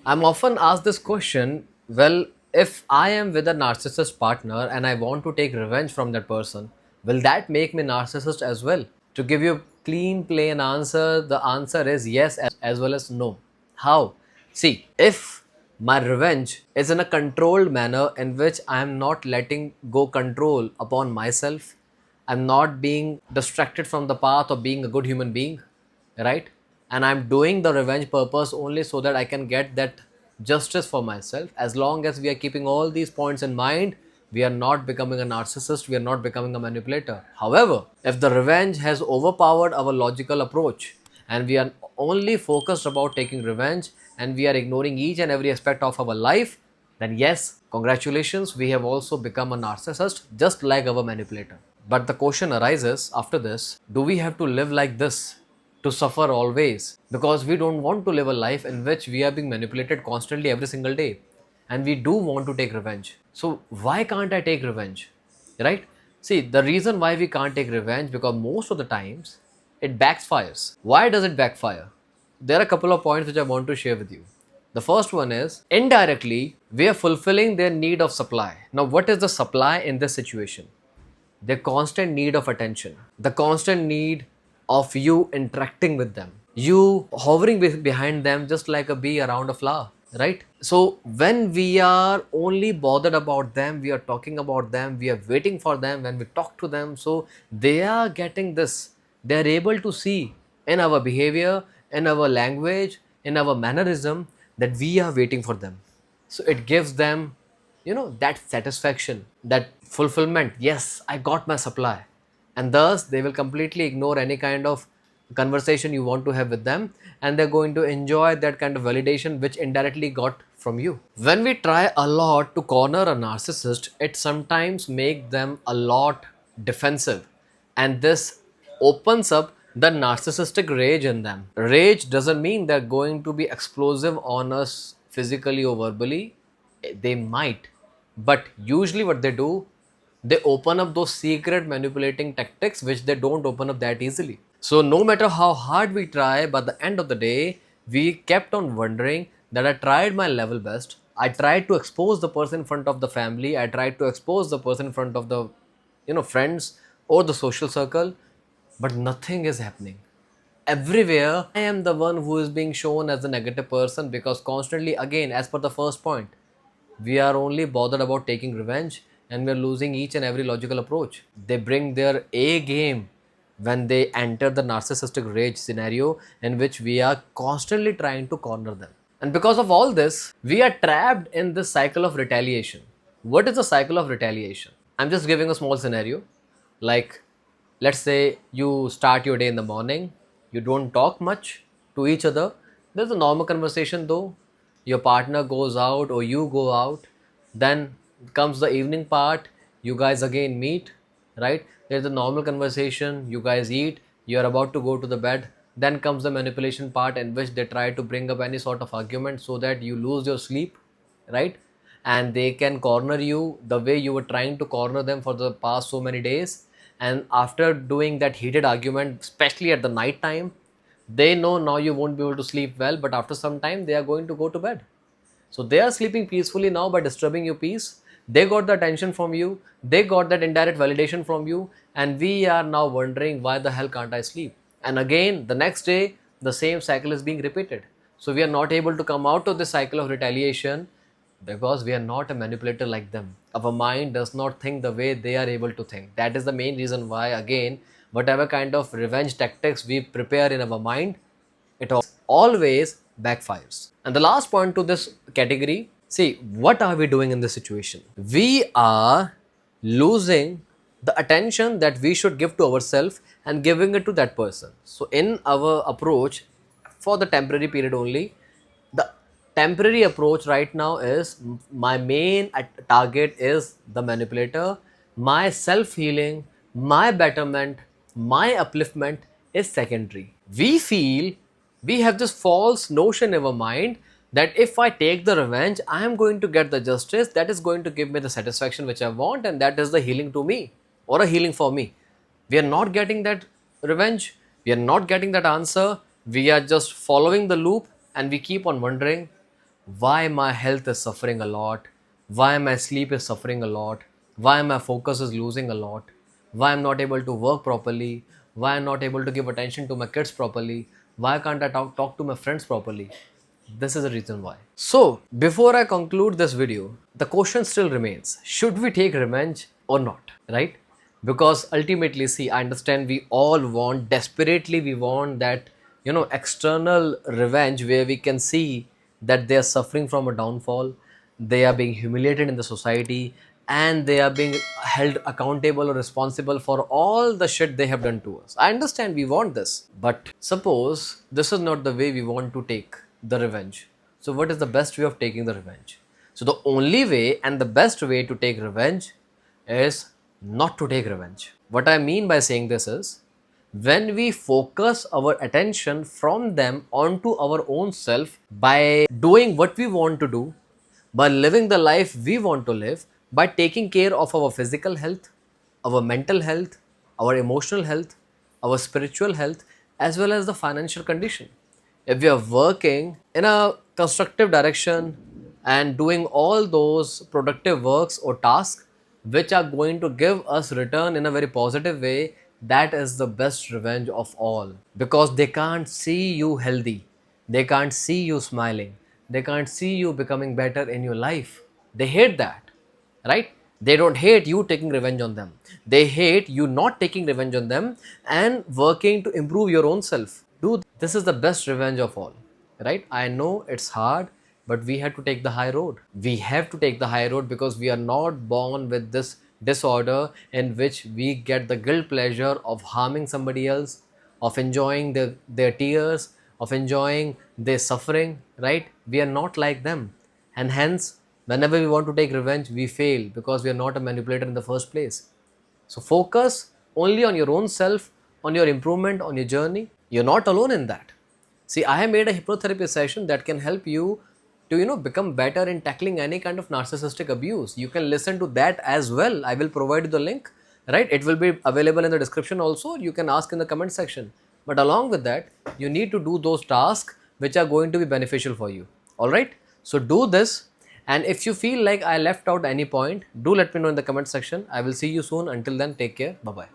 I'm often asked this question, well, if I am with a narcissist partner and I want to take revenge from that person, will that make me narcissist as well? To give you a clean, plain answer, the answer is yes as well as no. How? See, if my revenge is in a controlled manner in which I am not letting go control upon myself, I'm not being distracted from the path of being a good human being, right? And I'm doing the revenge purpose only so that I can get that justice for myself. As long as we are keeping all these points in mind, we are not becoming a narcissist, we are not becoming a manipulator. However, if the revenge has overpowered our logical approach and we are only focused about taking revenge and we are ignoring each and every aspect of our life, then yes, congratulations, we have also become a narcissist just like our manipulator. But the question arises after this, do we have to live like this to suffer always? Because we don't want to live a life in which we are being manipulated constantly every single day. And we do want to take revenge. So why can't I take revenge? Right? See, the reason why we can't take revenge, because most of the times it backfires. Why does it backfire? There are a couple of points which I want to share with you. The first one is indirectly we are fulfilling their need of supply. Now, what is the supply in this situation? Their constant need of attention, the constant need of you interacting with them, you hovering behind them just like a bee around a flower, right? So when we are only bothered about them, we are talking about them, we are waiting for them, when we talk to them, so they are getting this, they are able to see in our behavior, in our language, in our mannerism, that we are waiting for them. So it gives them, that satisfaction, that fulfillment. Yes, I got my supply. And thus they will completely ignore any kind of conversation you want to have with them, and they're going to enjoy that kind of validation which indirectly got from you. When we try a lot to corner a narcissist, it sometimes make them a lot defensive, and this opens up the narcissistic rage in them. Rage doesn't mean they're going to be explosive on us physically or verbally. They might, but usually what they do, they open up those secret manipulating tactics which they don't open up that easily. So no matter how hard we try, by the end of the day, we kept on wondering that I tried my level best. I tried to expose the person in front of the family. I tried to expose the person in front of the friends or the social circle, but nothing is happening. Everywhere I am the one who is being shown as the negative person, because constantly, again, as per the first point, we are only bothered about taking revenge and we are losing each and every logical approach. They bring their A game when they enter the narcissistic rage scenario in which we are constantly trying to corner them. And because of all this, we are trapped in this cycle of retaliation. What is the cycle of retaliation? I'm just giving a small scenario. Like, let's say you start your day in the morning, you don't talk much to each other. There's a normal conversation though. Your partner goes out or you go out. Then comes the evening part, you guys again meet, right? There's a normal conversation, you guys eat, you're about to go to the bed. Then comes the manipulation part in which they try to bring up any sort of argument so that you lose your sleep, right? And they can corner you the way you were trying to corner them for the past so many days. And after doing that heated argument, especially at the night time, they know now you won't be able to sleep well, but after some time they are going to go to bed. So they are sleeping peacefully now by disturbing your peace. They got the attention from you, they got that indirect validation from you, and we are now wondering why the hell can't I sleep? And again, the next day, the same cycle is being repeated. So we are not able to come out of this cycle of retaliation because we are not a manipulator like them. Our mind does not think the way they are able to think. That is the main reason why, again, whatever kind of revenge tactics we prepare in our mind, it always backfires. And the last point to this category, see, what are we doing in this situation? We are losing the attention that we should give to ourselves and giving it to that person. So, in our approach, for the temporary period only, the temporary approach right now is my main target is the manipulator. My self healing, my betterment, my upliftment is secondary. We feel we have this false notion in our mind that if I take the revenge, I am going to get the justice that is going to give me the satisfaction which I want, and that is the healing to me or a healing for me. We are not getting that revenge, we are not getting that answer, we are just following the loop, and we keep on wondering why my health is suffering a lot, why my sleep is suffering a lot, why my focus is losing a lot, why I'm not able to work properly, why I'm not able to give attention to my kids properly, why can't I talk to my friends properly. This is the reason why. So, before I conclude this video, the question still remains, should we take revenge or not? Right? Because ultimately, see, I understand we all want, desperately, we want that, external revenge where we can see that they are suffering from a downfall, they are being humiliated in the society, and they are being held accountable or responsible for all the shit they have done to us. I understand we want this, but suppose this is not the way we want to take the revenge. So, what is the best way of taking the revenge? So, the only way and the best way to take revenge is not to take revenge. What I mean by saying this is, when we focus our attention from them onto our own self by doing what we want to do, by living the life we want to live, by taking care of our physical health, our mental health, our emotional health, our spiritual health, as well as the financial condition. If we are working in a constructive direction and doing all those productive works or tasks which are going to give us return in a very positive way, that is the best revenge of all, because they can't see you healthy, they can't see you smiling, they can't see you becoming better in your life. They hate that, right? They don't hate you taking revenge on them, they hate you not taking revenge on them and working to improve your own self. This is the best revenge of all, right? I know it's hard, but we have to take the high road. We have to take the high road because we are not born with this disorder in which we get the guilt pleasure of harming somebody else, of enjoying their tears, of enjoying their suffering, right? We are not like them. And hence, whenever we want to take revenge, we fail because we are not a manipulator in the first place. So focus only on your own self, on your improvement, on your journey. You're not alone in that. See, I have made a hypnotherapy session that can help you to become better in tackling any kind of narcissistic abuse. You can listen to that as well. I will provide you the link, right? It will be available in the description also. You can ask in the comment section. But along with that, you need to do those tasks which are going to be beneficial for you. All right? So do this. And if you feel like I left out any point, do let me know in the comment section. I will see you soon. Until then, take care. Bye bye.